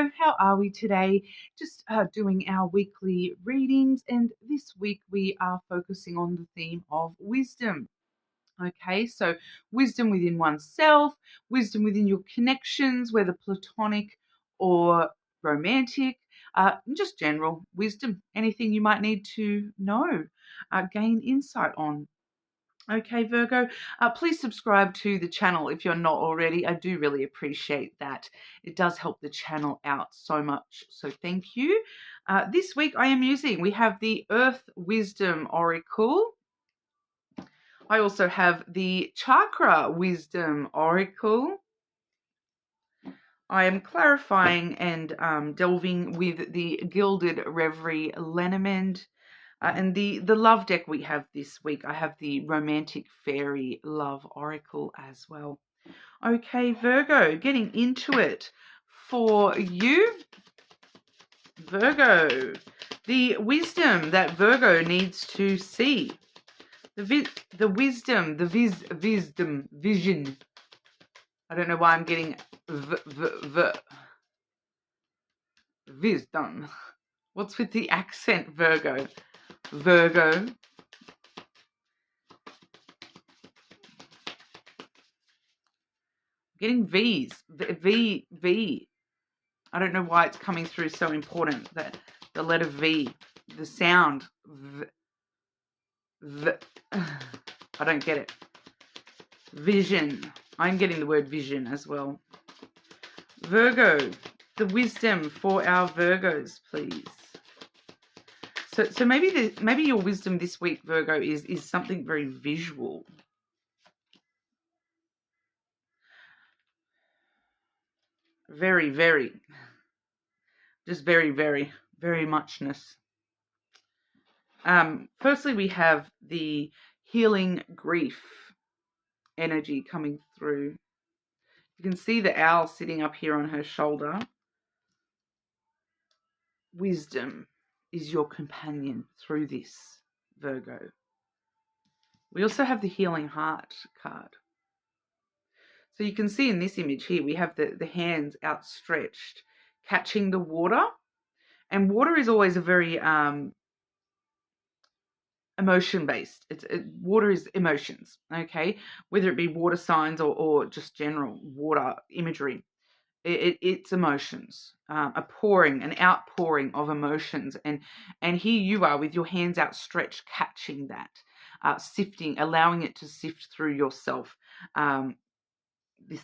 Virgo, how are we today? Just doing our weekly readings, and this week we are focusing on the theme of wisdom. Okay, so wisdom within oneself, wisdom within your connections, whether platonic or romantic, just general wisdom, anything you might need to know, gain insight on. Okay, Virgo, please subscribe to the channel if you're not already. I do really appreciate that. It does help the channel out so much. So thank you. This week we have the Earth Wisdom Oracle. I also have the Chakra Wisdom Oracle. I am clarifying and delving with the Gilded Reverie lenormand. And the love deck we have this week, I have the Romantic Fairy Love Oracle as well. Okay, Virgo, getting into it for you. Virgo, the wisdom that Virgo needs to see. The wisdom, vision. I don't know why I'm getting wisdom. What's with the accent, Virgo? Virgo. Getting V's. V. I don't know why it's coming through so important, that the letter V, the sound. I don't get it. Vision. I'm getting the word vision as well. Virgo, the wisdom for our Virgos, please. So maybe your wisdom this week, Virgo, is something very visual. Very, very. Just very, very, very muchness. Firstly, we have the healing grief energy coming through. You can see the owl sitting up here on her shoulder. Wisdom is your companion through this, Virgo. We also have the healing heart card. So you can see in this image here, we have the hands outstretched, catching the water. And water is always a very emotion-based. Water is emotions, okay? Whether it be water signs or just general water imagery. It's emotions, an outpouring of emotions. And here you are with your hands outstretched, catching that, sifting, allowing it to sift through yourself,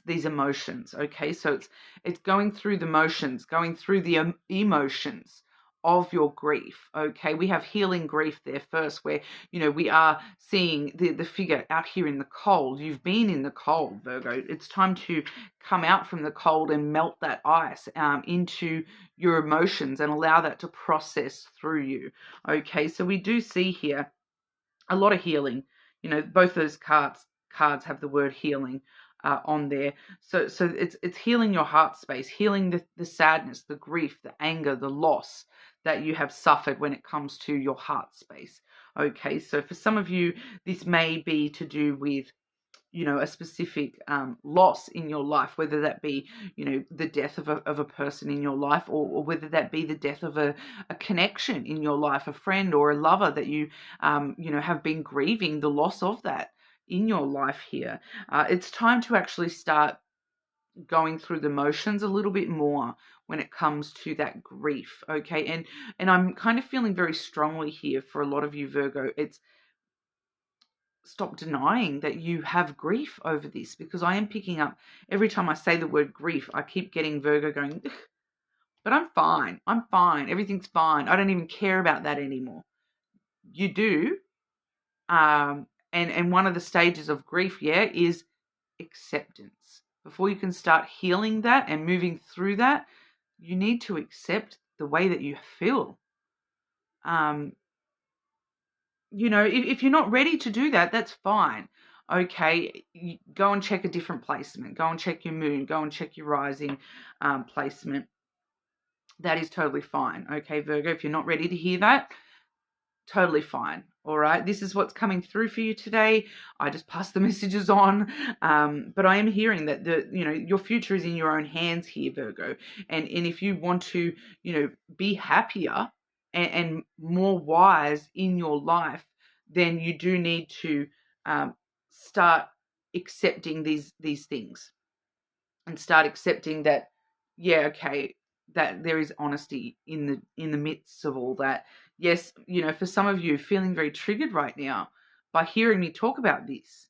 these emotions, okay? So it's going through the motions, going through the emotions of your grief, okay? We have healing grief there first, where, we are seeing the figure out here in the cold. You've been in the cold, Virgo. It's time to come out from the cold and melt that ice into your emotions and allow that to process through you, okay? So we do see here a lot of healing. Both those cards have the word healing on there. So it's healing your heart space, healing the sadness, the grief, the anger, the loss that you have suffered when it comes to your heart space. Okay, so for some of you, this may be to do with, a specific loss in your life, whether that be, the death of a person in your life, or whether that be the death of a connection in your life, a friend or a lover that you, have been grieving the loss of that in your life here. It's time to actually start going through the motions a little bit more when it comes to that grief, okay? And I'm kind of feeling very strongly here for a lot of you, Virgo. It's stop denying that you have grief over this, because I am picking up every time I say the word grief, I keep getting Virgo going, but I'm fine, everything's fine, I don't even care about that anymore. You do. And one of the stages of grief, is acceptance. Before you can start healing that and moving through that, you need to accept the way that you feel. If you're not ready to do that, that's fine. Okay, go and check a different placement. Go and check your moon. Go and check your rising placement. That is totally fine. Okay, Virgo, if you're not ready to hear that, totally fine. All right, this is what's coming through for you today. I just pass the messages on, but I am hearing that your future is in your own hands here, Virgo. And if you want to, be happier and more wise in your life, then you do need to start accepting these things and start accepting that, yeah, okay, that there is honesty in the midst of all that. Yes, for some of you feeling very triggered right now by hearing me talk about this,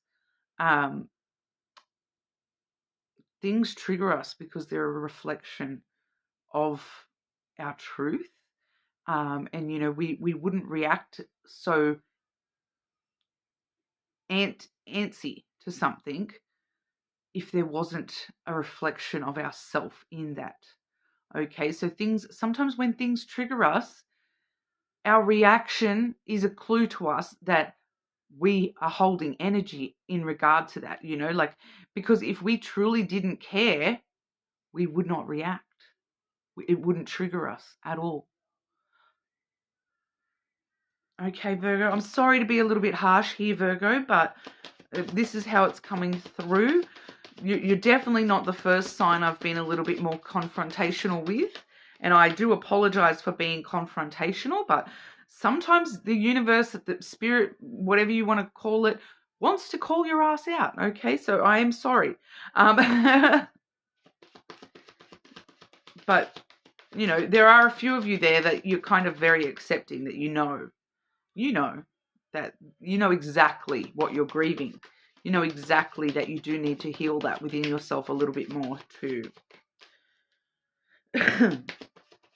things trigger us because they're a reflection of our truth. And we wouldn't react so antsy to something if there wasn't a reflection of ourself in that. Okay, so sometimes when things trigger us, our reaction is a clue to us that we are holding energy in regard to that, because if we truly didn't care, we would not react. It wouldn't trigger us at all. Okay, Virgo, I'm sorry to be a little bit harsh here, Virgo, but this is how it's coming through. You're definitely not the first sign I've been a little bit more confrontational with. And I do apologize for being confrontational, but sometimes the universe, the spirit, whatever you want to call it, wants to call your ass out. Okay, so I am sorry. But, there are a few of you there that you're kind of very accepting, that that you know exactly what you're grieving. You know exactly that you do need to heal that within yourself a little bit more too.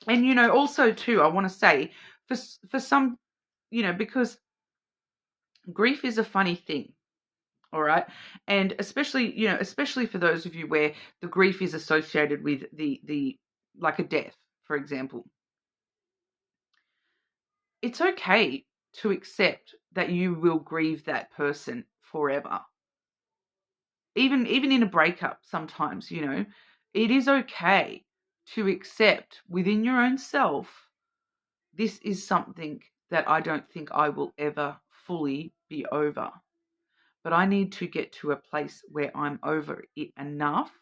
And, also too, I want to say for some, because grief is a funny thing. All right. And especially for those of you where the grief is associated with the like a death, for example. It's okay to accept that you will grieve that person forever. Even in a breakup, sometimes, it is okay to accept within your own self, this is something that I don't think I will ever fully be over. But I need to get to a place where I'm over it enough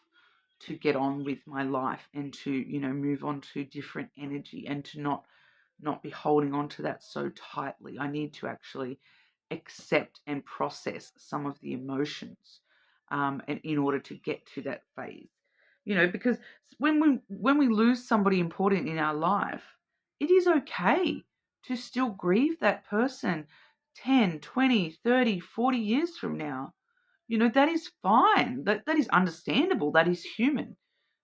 to get on with my life and to, move on to different energy and to not be holding on to that so tightly. I need to actually accept and process some of the emotions, and in order to get to that phase, because when we lose somebody important in our life, it is okay to still grieve that person 10, 20, 30, 40 years from now. That is fine. That is understandable. That is human.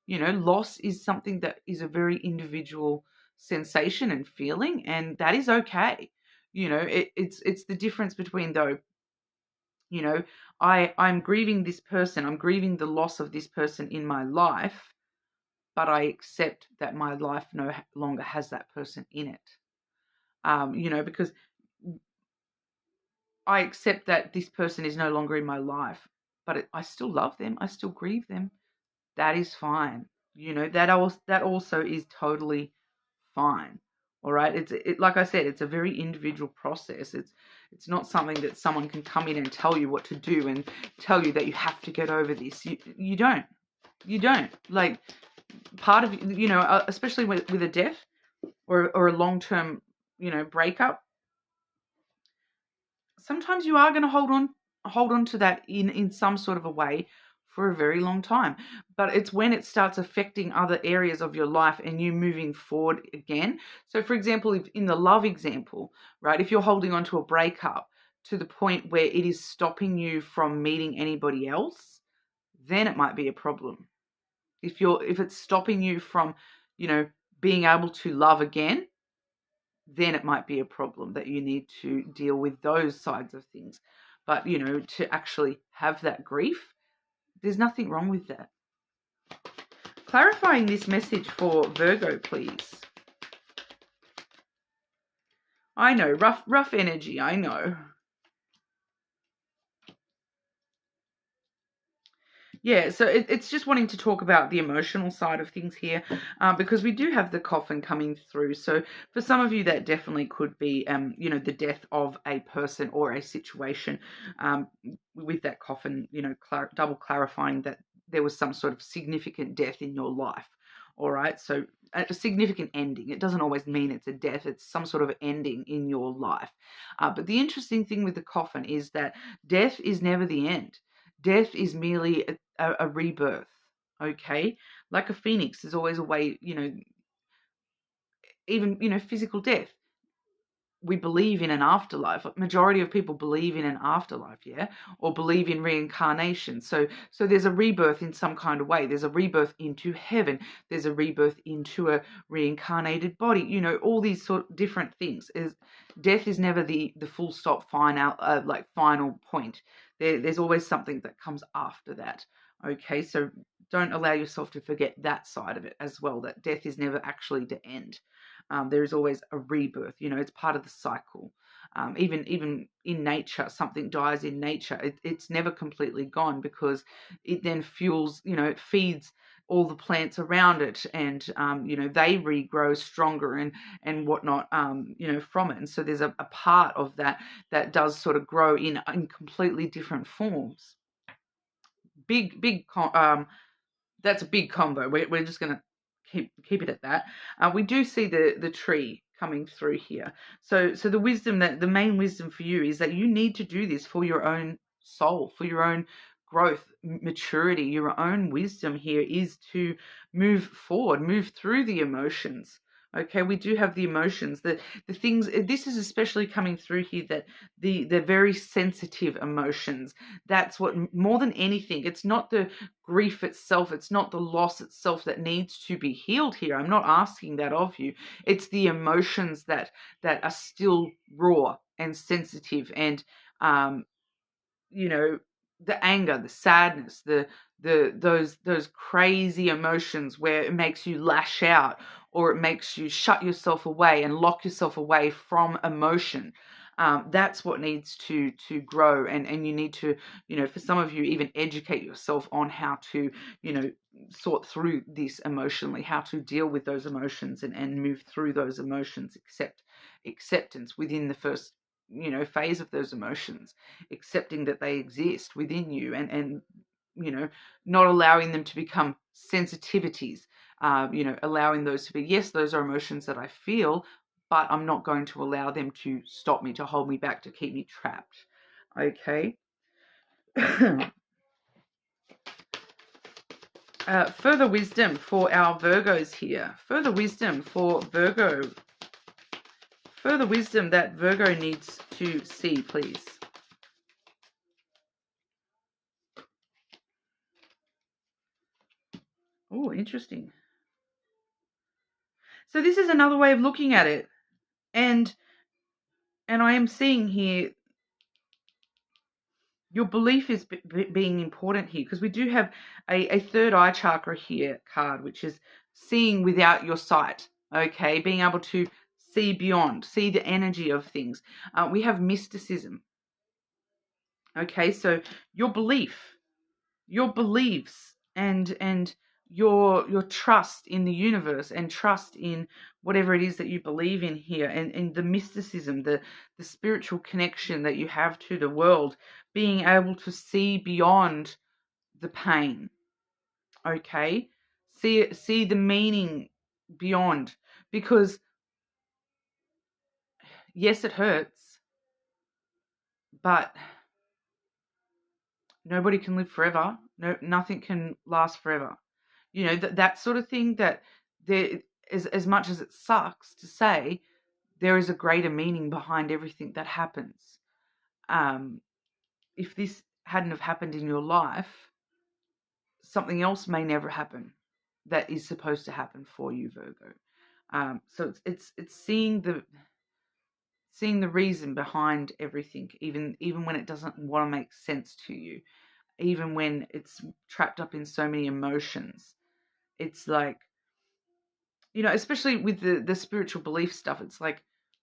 Loss is something that is a very individual sensation and feeling, and that is okay. It's the difference between, though, I'm grieving this person, I'm grieving the loss of this person in my life, but I accept that my life no longer has that person in it. Because I accept that this person is no longer in my life, but I still love them, I still grieve them. That is fine. That also is totally fine. All right. It's like I said, it's a very individual process. It's not something that someone can come in and tell you what to do and tell you that you have to get over this. You don't. Like, part of, especially with a death or a long-term, breakup, sometimes you are going to hold on to that in some sort of a way for a very long time. But it's when it starts affecting other areas of your life and you moving forward again. So, for example, if in the love example, right, if you're holding on to a breakup to the point where it is stopping you from meeting anybody else, then it might be a problem. If it's stopping you from, being able to love again, then it might be a problem that you need to deal with those sides of things. But, to actually have that grief, there's nothing wrong with that. Clarifying this message for Virgo, please. I know, rough energy, I know. Yeah, so it's just wanting to talk about the emotional side of things here, because we do have the coffin coming through. So for some of you, that definitely could be, the death of a person or a situation. Um, with that coffin, double clarifying that there was some sort of significant death in your life. All right, so a significant ending. It doesn't always mean it's a death. It's some sort of ending in your life. But the interesting thing with the coffin is that death is never the end. Death is merely a rebirth, okay? Like a phoenix, there's always a way, even, physical death. We believe in an afterlife. Majority of people believe in an afterlife, yeah, or believe in reincarnation. So there's a rebirth in some kind of way. There's a rebirth into heaven. There's a rebirth into a reincarnated body. All these sort of different things. Death is never the full stop final point. There's always something that comes after that. Okay, so don't allow yourself to forget that side of it as well. That death is never actually the end. There is always a rebirth. It's part of the cycle. Even in nature, something dies in nature. It's never completely gone, because it then fuels. It feeds all the plants around it, and they regrow stronger and whatnot. From it. And so there's a part of that does sort of grow in completely different forms. Big That's a big combo. We're just going to keep it at that. We do see the tree coming through here. So the wisdom, that the main wisdom for you is that you need to do this for your own soul, for your own growth, maturity. Your own wisdom here is to move forward, move through the emotions. Okay, we do have the emotions, the things. This is especially coming through here, that the very sensitive emotions. That's what, more than anything, it's not the grief itself, it's not the loss itself that needs to be healed here. I'm not asking that of you. It's the emotions that are still raw and sensitive, and you know the anger, the sadness, those crazy emotions where it makes you lash out, or it makes you shut yourself away and lock yourself away from emotion. That's what needs to grow, and you need to, for some of you, even educate yourself on how to, sort through this emotionally, how to deal with those emotions, and move through those emotions. Acceptance within the first, phase of those emotions, accepting that they exist within you, and not allowing them to become sensitivities. Allowing those to be, yes, those are emotions that I feel, but I'm not going to allow them to stop me, to hold me back, to keep me trapped. Okay. Further wisdom for our Virgos here. Further wisdom for Virgo. Further wisdom that Virgo needs to see, please. Oh, interesting. So this is another way of looking at it. And I am seeing here your belief is being important here, because we do have a third eye chakra here card, which is seeing without your sight. Okay, being able to see beyond, see the energy of things. We have mysticism. Okay, so your beliefs, and your trust in the universe, and trust in whatever it is that you believe in here, and the mysticism, the spiritual connection that you have to the world, being able to see beyond the pain. Okay, see the meaning beyond, because yes, it hurts, but nobody can live forever. No, nothing can last forever. That sort of thing, that there is, as much as it sucks to say, there is a greater meaning behind everything that happens. If this hadn't have happened in your life, something else may never happen that is supposed to happen for you, Virgo. So it's seeing the reason behind everything, even when it doesn't want to make sense to you, even when it's trapped up in so many emotions. It's like, especially with the spiritual belief stuff, it's like,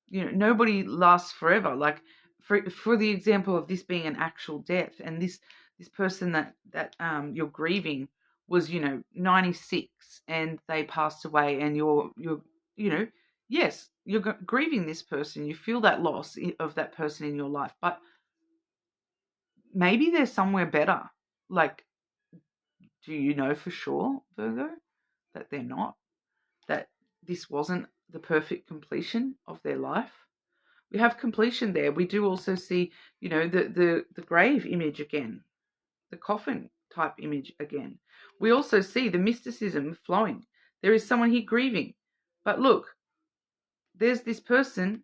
nobody lasts forever. Like, for the example of this being an actual death, and this this person that you're grieving was, 96 and they passed away, and you're yes, you're grieving this person. You feel that loss of that person in your life, but maybe there's somewhere better. Like, do you know for sure, Virgo, that they're not? That this wasn't the perfect completion of their life? We have completion there. We do also see, the grave image again, the coffin type image again. We also see the mysticism flowing. There is someone here grieving. But look, there's this person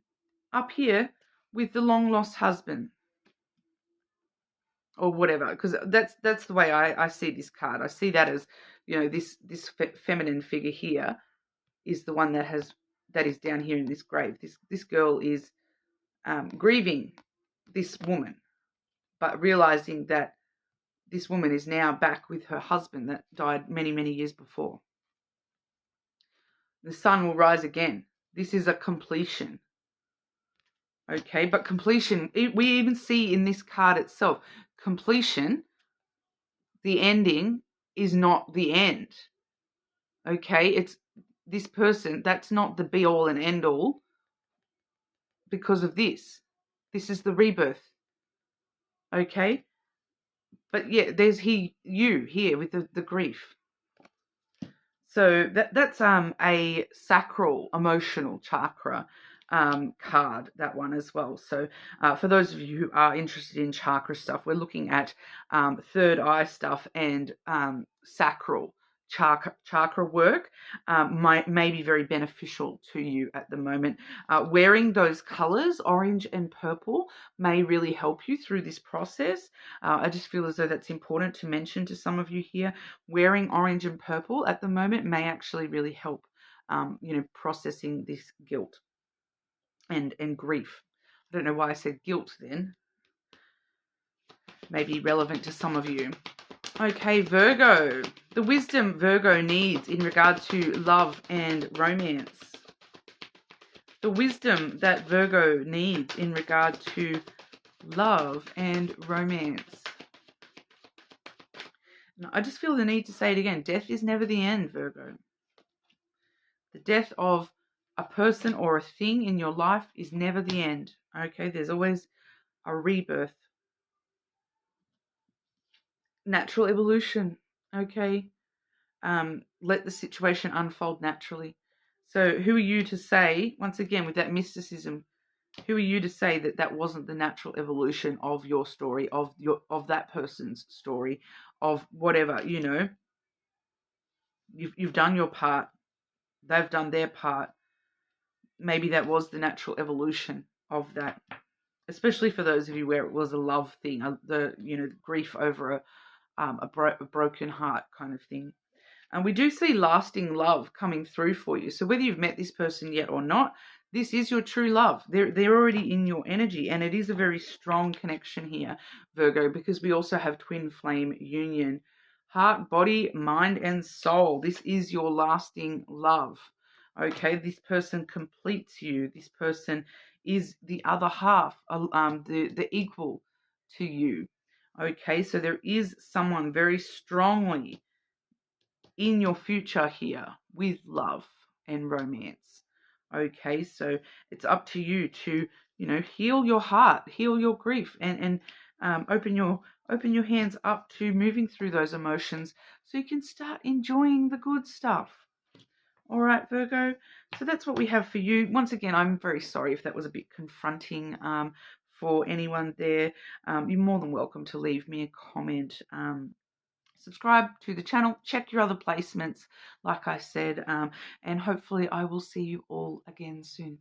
up here with the long lost husband or whatever, because that's the way I see this card. I see that as, this feminine figure here is the one that is down here in this grave. This girl is grieving this woman, but realizing that this woman is now back with her husband that died many, many years before. The sun will rise again. This is a completion. Okay, but completion, we even see in this card itself, completion, the ending is not the end. Okay, it's this person, that's not the be all and end all because of this. This is the rebirth. Okay, but yeah, there's you here with the grief. So that's a sacral emotional chakra card, that one as well. So for those of you who are interested in chakra stuff, we're looking at third eye stuff and sacral chakra work may be very beneficial to you at the moment. Wearing those colors, orange and purple, may really help you through this process. I just feel as though that's important to mention to some of you here. Wearing orange and purple at the moment may actually really help, processing this guilt and grief. I don't know why I said guilt then. Maybe relevant to some of you. Okay, Virgo. The wisdom Virgo needs in regard to love and romance. The wisdom that Virgo needs in regard to love and romance. Now, I just feel the need to say it again. Death is never the end, Virgo. The death of a person or a thing in your life is never the end. Okay, there's always a rebirth. Natural evolution. Okay. Let the situation unfold naturally. So who are you to say, once again, with that mysticism, who are you to say that that wasn't the natural evolution of your story, of that person's story, of whatever, you've done your part, they've done their part. Maybe that was the natural evolution of that, especially for those of you where it was a love thing, the grief over a broken heart kind of thing. And we do see lasting love coming through for you. So whether you've met this person yet or not, this is your true love. They're already in your energy, and it is a very strong connection here, Virgo, because we also have twin flame union. Heart, body, mind, and soul. This is your lasting love. Okay, this person completes you. This person is the other half, the equal to you. Okay, so there is someone very strongly in your future here with love and romance. Okay, so it's up to you to, heal your heart, heal your grief, and open your hands up to moving through those emotions so you can start enjoying the good stuff. All right, Virgo. So that's what we have for you. Once again, I'm very sorry if that was a bit confronting for anyone there. You're more than welcome to leave me a comment. Subscribe to the channel, check your other placements, like I said, and hopefully I will see you all again soon.